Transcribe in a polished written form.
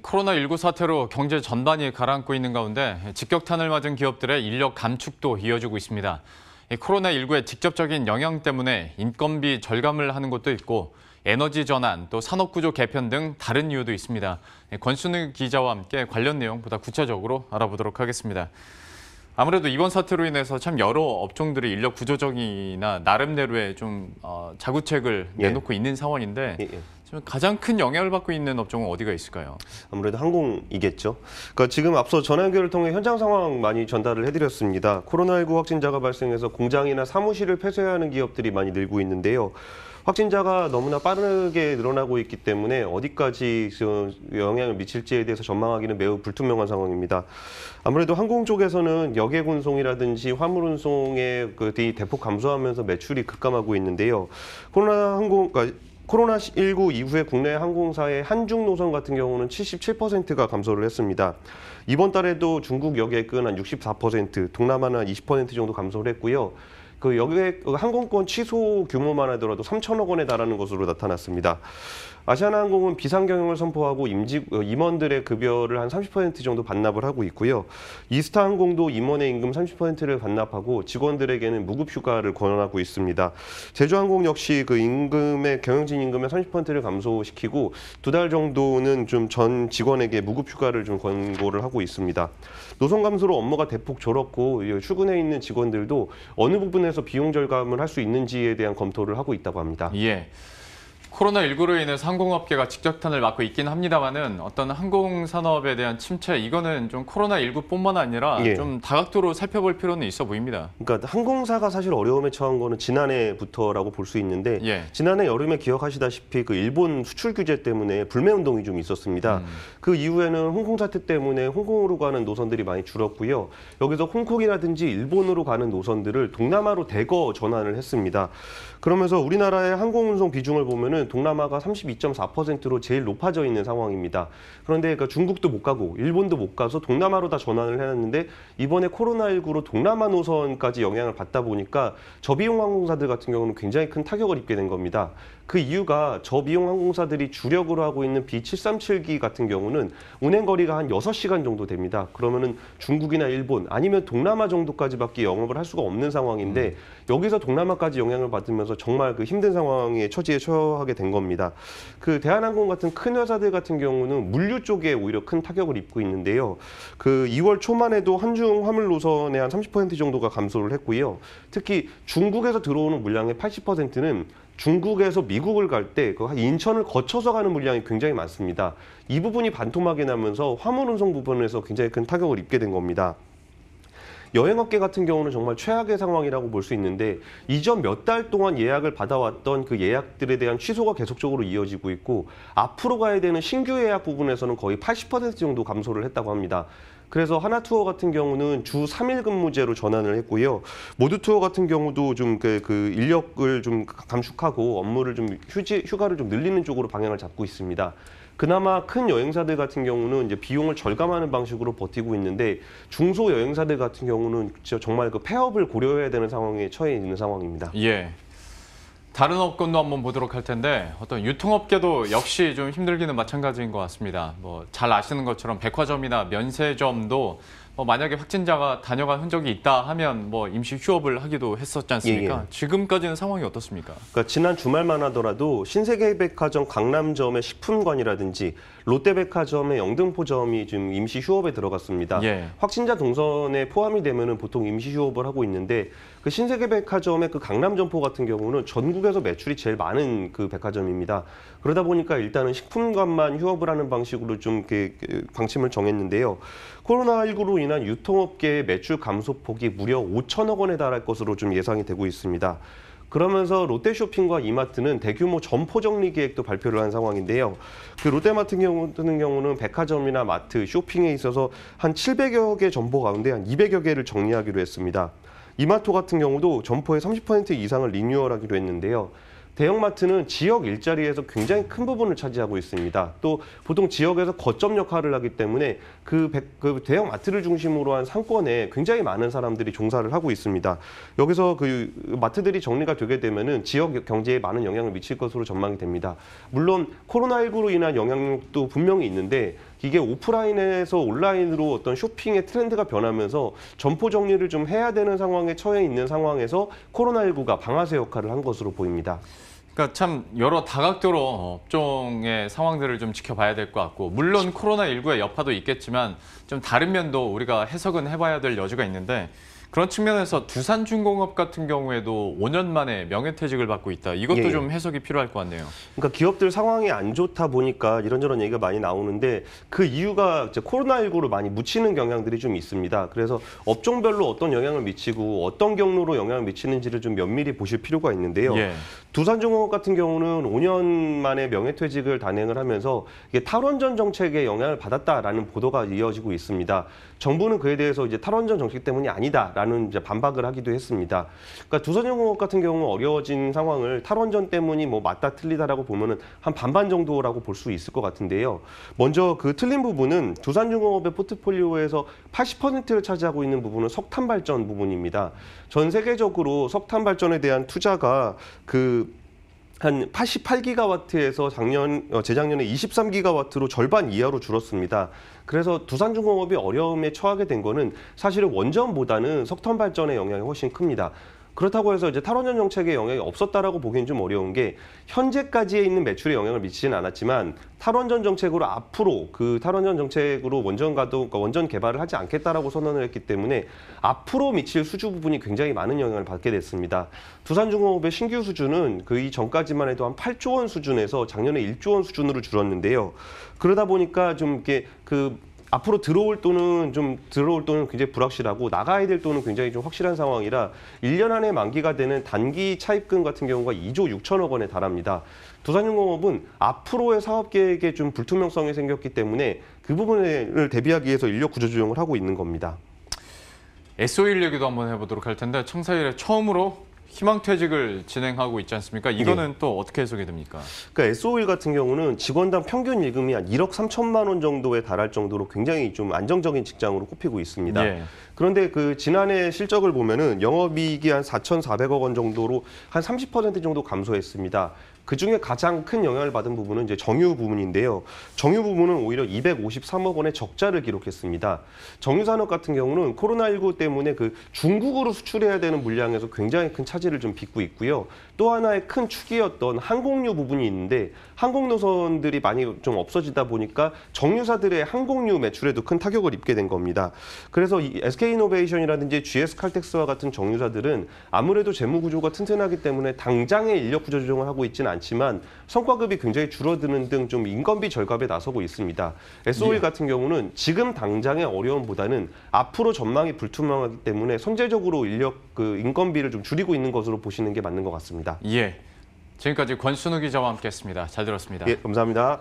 코로나19 사태로 경제 전반이 가라앉고 있는 가운데 직격탄을 맞은 기업들의 인력 감축도 이어지고 있습니다. 코로나19의 직접적인 영향 때문에 인건비 절감을 하는 곳도 있고 에너지 전환, 또 산업구조 개편 등 다른 이유도 있습니다. 권순우 기자와 함께 관련 내용 보다 구체적으로 알아보도록 하겠습니다. 아무래도 이번 사태로 인해서 참 여러 업종들이 인력 구조적이나 나름대로의 좀 자구책을 내놓고 있는 상황인데 가장 큰 영향을 받고 있는 업종은 어디가 있을까요? 아무래도 항공이겠죠. 그러니까 지금 앞서 전화 연결을 통해 현장 상황 많이 전달을 해드렸습니다. 코로나19 확진자가 발생해서 공장이나 사무실을 폐쇄해야 하는 기업들이 많이 늘고 있는데요. 확진자가 너무나 빠르게 늘어나고 있기 때문에 어디까지 영향을 미칠지에 대해서 전망하기는 매우 불투명한 상황입니다. 아무래도 항공 쪽에서는 여객 운송이라든지 화물 운송의 그 대폭 감소하면서 매출이 급감하고 있는데요. 코로나19 이후에 국내 항공사의 한중 노선 같은 경우는 77%가 감소를 했습니다. 이번 달에도 중국 여객은 한 64%, 동남아는 한 20% 정도 감소를 했고요. 그 여객 항공권 취소 규모만 하더라도 3천억 원에 달하는 것으로 나타났습니다. 아시아나항공은 비상경영을 선포하고 임원들의 급여를 한 30% 정도 반납을 하고 있고요. 이스타항공도 임원의 임금 30%를 반납하고 직원들에게는 무급휴가를 권하고 있습니다. 제주항공 역시 그 경영진 임금의 30%를 감소시키고 2달 정도는 좀 전 직원에게 무급휴가를 좀 권고를 하고 있습니다. 노선 감소로 업무가 대폭 줄었고 출근해 있는 직원들도 어느 부분에서 비용 절감을 할 수 있는지에 대한 검토를 하고 있다고 합니다. 예. 코로나19로 인해서 항공업계가 직격탄을 맞고 있긴 합니다만은 어떤 항공산업에 대한 침체, 이거는 좀 코로나19뿐만 아니라 좀 다각도로 살펴볼 필요는 있어 보입니다. 그러니까 항공사가 사실 어려움에 처한 거는 지난해부터라고 볼 수 있는데 지난해 여름에 기억하시다시피 그 일본 수출 규제 때문에 불매 운동이 좀 있었습니다. 그 이후에는 홍콩 사태 때문에 홍콩으로 가는 노선들이 많이 줄었고요. 여기서 홍콩이라든지 일본으로 가는 노선들을 동남아로 대거 전환을 했습니다. 그러면서 우리나라의 항공운송 비중을 보면은 동남아가 32.4%로 제일 높아져 있는 상황입니다. 그런데 그러니까 중국도 못 가고 일본도 못 가서 동남아로 다 전환을 해놨는데 이번에 코로나19로 동남아 노선까지 영향을 받다 보니까 저비용 항공사들 같은 경우는 굉장히 큰 타격을 입게 된 겁니다. 그 이유가 저비용 항공사들이 주력으로 하고 있는 B737기 같은 경우는 운행 거리가 한 6시간 정도 됩니다. 그러면은 중국이나 일본 아니면 동남아 정도까지밖에 영업을 할 수가 없는 상황인데 여기서 동남아까지 영향을 받으면서 정말 그 힘든 상황에 처지에 처하게 된 겁니다. 그 대한항공 같은 큰 회사들 같은 경우는 물류 쪽에 오히려 큰 타격을 입고 있는데요. 그 2월 초만 해도 한중 화물 노선의 한 30% 정도가 감소를 했고요. 특히 중국에서 들어오는 물량의 80%는 중국에서 미국을 갈 때 그 인천을 거쳐서 가는 물량이 굉장히 많습니다. 이 부분이 반토막이 나면서 화물 운송 부분에서 굉장히 큰 타격을 입게 된 겁니다. 여행업계 같은 경우는 정말 최악의 상황이라고 볼 수 있는데 이전 몇 달 동안 예약을 받아왔던 그 예약들에 대한 취소가 계속적으로 이어지고 있고 앞으로 가야 되는 신규 예약 부분에서는 거의 80% 정도 감소를 했다고 합니다. 그래서 하나투어 같은 경우는 주 3일 근무제로 전환을 했고요. 모두투어 같은 경우도 좀 그 인력을 좀 감축하고 업무를 좀 휴가를 좀 늘리는 쪽으로 방향을 잡고 있습니다. 그나마 큰 여행사들 같은 경우는 이제 비용을 절감하는 방식으로 버티고 있는데 중소 여행사들 같은 경우는 정말 그 폐업을 고려해야 되는 상황에 처해 있는 상황입니다. 예. 다른 업군도 한번 보도록 할 텐데 어떤 유통업계도 역시 좀 힘들기는 마찬가지인 것 같습니다. 뭐 잘 아시는 것처럼 백화점이나 면세점도 만약에 확진자가 다녀간 흔적이 있다 하면 임시 휴업을 하기도 했었지 않습니까? 지금까지는 상황이 어떻습니까? 그러니까 지난 주말만 하더라도 신세계백화점 강남점의 식품관이라든지 롯데백화점의 영등포점이 지금 임시 휴업에 들어갔습니다. 확진자 동선에 포함이 되면은 보통 임시 휴업을 하고 있는데 그 신세계백화점의 그 강남점포 같은 경우는 전국에서 매출이 제일 많은 그 백화점입니다. 그러다 보니까 일단은 식품관만 휴업을 하는 방식으로 좀 방침을 정했는데요. 코로나19로 인한 유통업계의 매출 감소폭이 무려 5천억 원에 달할 것으로 좀 예상이 되고 있습니다. 그러면서 롯데쇼핑과 이마트는 대규모 점포 정리 계획도 발표를 한 상황인데요. 그 롯데마트 같은 경우는 백화점이나 마트, 쇼핑에 있어서 한 700여 개 점포 가운데 한 200여 개를 정리하기로 했습니다. 이마트 같은 경우도 점포의 30% 이상을 리뉴얼하기로 했는데요. 대형마트는 지역 일자리에서 굉장히 큰 부분을 차지하고 있습니다. 또 보통 지역에서 거점 역할을 하기 때문에 그 대형마트를 중심으로 한 상권에 굉장히 많은 사람들이 종사를 하고 있습니다. 여기서 그 마트들이 정리가 되게 되면은 지역 경제에 많은 영향을 미칠 것으로 전망이 됩니다. 물론 코로나19로 인한 영향력도 분명히 있는데 이게 오프라인에서 온라인으로 어떤 쇼핑의 트렌드가 변하면서 점포 정리를 좀 해야 되는 상황에 처해 있는 상황에서 코로나19가 방아쇠 역할을 한 것으로 보입니다. 그러니까 참 여러 다각도로 업종의 상황들을 좀 지켜봐야 될 것 같고, 물론 코로나19의 여파도 있겠지만 좀 다른 면도 우리가 해석은 해봐야 될 여지가 있는데, 그런 측면에서 두산중공업 같은 경우에도 5년 만에 명예퇴직을 받고 있다. 이것도 좀 해석이 필요할 것 같네요. 그러니까 기업들 상황이 안 좋다 보니까 이런저런 얘기가 많이 나오는데, 그 이유가 이제 코로나19로 많이 묻히는 경향들이 좀 있습니다. 그래서 업종별로 어떤 영향을 미치고 어떤 경로로 영향을 미치는지를 좀 면밀히 보실 필요가 있는데요. 두산중공업 같은 경우는 5년 만에 명예퇴직을 단행을 하면서 이게 탈원전 정책에 영향을 받았다라는 보도가 이어지고 있습니다. 정부는 그에 대해서 이제 탈원전 정책 때문이 아니다라는 이제 반박을 하기도 했습니다. 그러니까 두산중공업 같은 경우 어려워진 상황을 탈원전 때문이 뭐 맞다 틀리다라고 보면은 한 반반 정도라고 볼 수 있을 것 같은데요. 먼저 그 틀린 부분은 두산중공업의 포트폴리오에서 80%를 차지하고 있는 부분은 석탄 발전 부분입니다. 전 세계적으로 석탄 발전에 대한 투자가 한 88기가와트에서 재작년에 23기가와트로 절반 이하로 줄었습니다. 그래서 두산중공업이 어려움에 처하게 된 거는 사실은 원전보다는 석탄 발전의 영향이 훨씬 큽니다. 그렇다고 해서 이제 탈원전 정책에 영향이 없었다라고 보기엔 좀 어려운 게, 현재까지에 있는 매출에 영향을 미치지는 않았지만 탈원전 정책으로 앞으로 그 탈원전 정책으로 원전 개발을 하지 않겠다라고 선언을 했기 때문에 앞으로 미칠 수주 부분이 굉장히 많은 영향을 받게 됐습니다. 두산중공업의 신규 수주는 그 이전까지만 해도 한 8조 원 수준에서 작년에 1조 원 수준으로 줄었는데요. 그러다 보니까 좀 이렇게 앞으로 들어올 돈은 굉장히 불확실하고 나가야 될 돈은 굉장히 좀 확실한 상황이라 1년 안에 만기가 되는 단기 차입금 같은 경우가 2조 6천억 원에 달합니다. 두산중공업은 앞으로의 사업 계획에 좀 불투명성이 생겼기 때문에 그 부분을 대비하기 위해서 인력 구조 조정을 하고 있는 겁니다. SO일 얘기도 한번 해보도록 할 텐데, 청사 이래 처음으로 희망퇴직을 진행하고 있지 않습니까? 이거는 또 어떻게 해석이 됩니까? 그러니까 SO일 같은 경우는 직원당 평균 임금이 한 1억 3천만 원 정도에 달할 정도로 굉장히 좀 안정적인 직장으로 꼽히고 있습니다. 그런데 그 지난해 실적을 보면은 영업이익이 한 4,400억 원 정도로 한 30% 정도 감소했습니다. 그중에 가장 큰 영향을 받은 부분은 이제 정유 부문인데요. 정유 부문은 오히려 253억 원의 적자를 기록했습니다. 정유 산업 같은 경우는 코로나19 때문에 그 중국으로 수출해야 되는 물량에서 굉장히 큰 차질을 좀 빚고 있고요. 또 하나의 큰 축이었던 항공유 부분이 있는데, 항공 노선들이 많이 좀 없어지다 보니까 정유사들의 항공유 매출에도 큰 타격을 입게 된 겁니다. 그래서 이 SK이노베이션이라든지 GS칼텍스와 같은 정유사들은 아무래도 재무 구조가 튼튼하기 때문에 당장의 인력 구조 조정을 하고 있지는 않지만 성과급이 굉장히 줄어드는 등 좀 인건비 절감에 나서고 있습니다. SO일 같은 경우는 지금 당장의 어려움보다는 앞으로 전망이 불투명하기 때문에 선제적으로 인건비를 좀 줄이고 있는 것으로 보시는 게 맞는 것 같습니다. 지금까지 권순우 기자와 함께했습니다. 잘 들었습니다. 감사합니다.